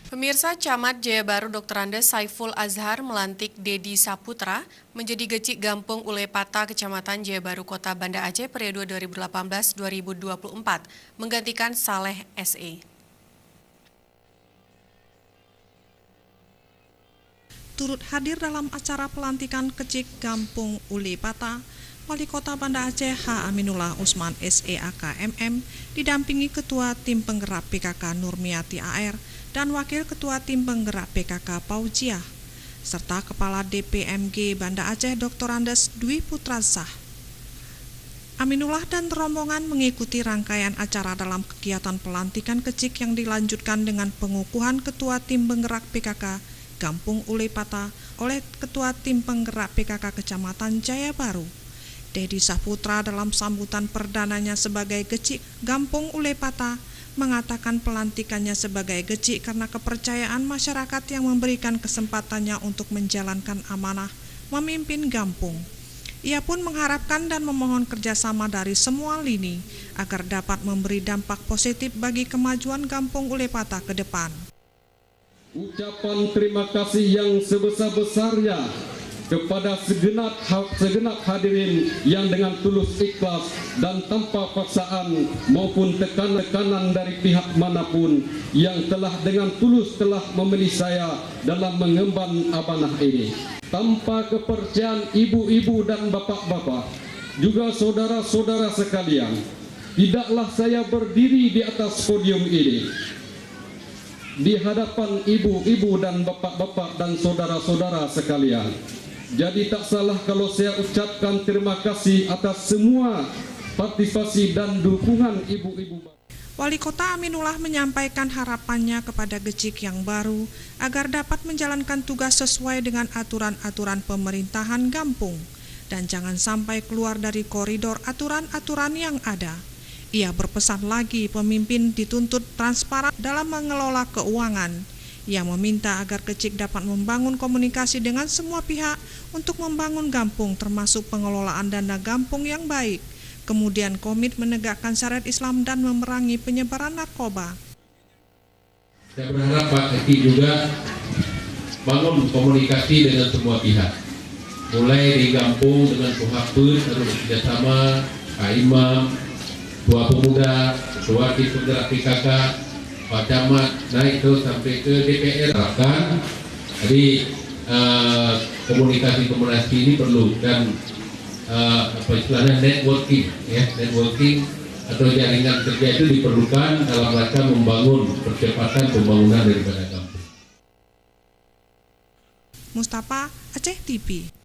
Pemirsa, Camat Jayabaru Dr. Andes Saiful Azhar melantik Dedi Saputra menjadi Gecik Gampung Ulepata Kecamatan Jayabaru Kota Banda Aceh periode 2018-2024, menggantikan Saleh SE. Turut hadir dalam acara pelantikan Gecik Gampung Ulepata, Wali Kota Banda Aceh H. Aminullah Usman SEAK MM didampingi Ketua Tim Penggerak PKK Nurmiati AR dan Wakil Ketua Tim Penggerak PKK Paujiah, serta Kepala DPMG Banda Aceh Dr. Andes Dwi Putra Sah. Aminullah dan rombongan mengikuti rangkaian acara dalam kegiatan pelantikan Gecik yang dilanjutkan dengan pengukuhan Ketua Tim Penggerak PKK Gampung Ulepata oleh Ketua Tim Penggerak PKK Kecamatan Jayabaru. Dedi Saputra dalam sambutan perdananya sebagai Gecik Gampung Ulepata mengatakan pelantikannya sebagai Gecik karena kepercayaan masyarakat yang memberikan kesempatannya untuk menjalankan amanah memimpin Gampung. Ia pun mengharapkan dan memohon kerjasama dari semua lini agar dapat memberi dampak positif bagi kemajuan Gampung Ulepata ke depan. Ucapan terima kasih yang sebesar-besarnya kepada segenap hadirin yang dengan tulus ikhlas dan tanpa paksaan maupun tekanan dari pihak manapun yang telah dengan tulus telah memilih saya dalam mengemban amanah ini. Tanpa kepercayaan ibu-ibu dan bapak-bapak, juga saudara-saudara sekalian, tidaklah saya berdiri di atas podium ini di hadapan ibu-ibu dan bapak-bapak dan saudara-saudara sekalian. Jadi tak salah kalau saya ucapkan terima kasih atas semua partisipasi dan dukungan ibu-ibu. Wali Kota Aminullah menyampaikan harapannya kepada Gecik yang baru agar dapat menjalankan tugas sesuai dengan aturan-aturan pemerintahan Gampung dan jangan sampai keluar dari koridor aturan-aturan yang ada. Ia berpesan lagi pemimpin dituntut transparan dalam mengelola keuangan. Ia meminta agar Gecik dapat membangun komunikasi dengan semua pihak untuk membangun Gampung termasuk pengelolaan dana Gampung yang baik, kemudian komit menegakkan syariat Islam dan memerangi penyebaran narkoba. Saya berharap Pak Eki juga bangun komunikasi dengan semua pihak, mulai di Gampung dengan Puhapun, lalu bekerjasama Pak Imam, Tua Pemuda, Ketua Tim Penggerak PKK, Pak Camat, naik terus sampai ke DPR. Harapkan jadi komunikasi ini perlu dan istilahnya networking, networking atau jaringan kerja itu diperlukan dalam rangka membangun percepatan pembangunan daripada kampung. Mustafa, Aceh TV.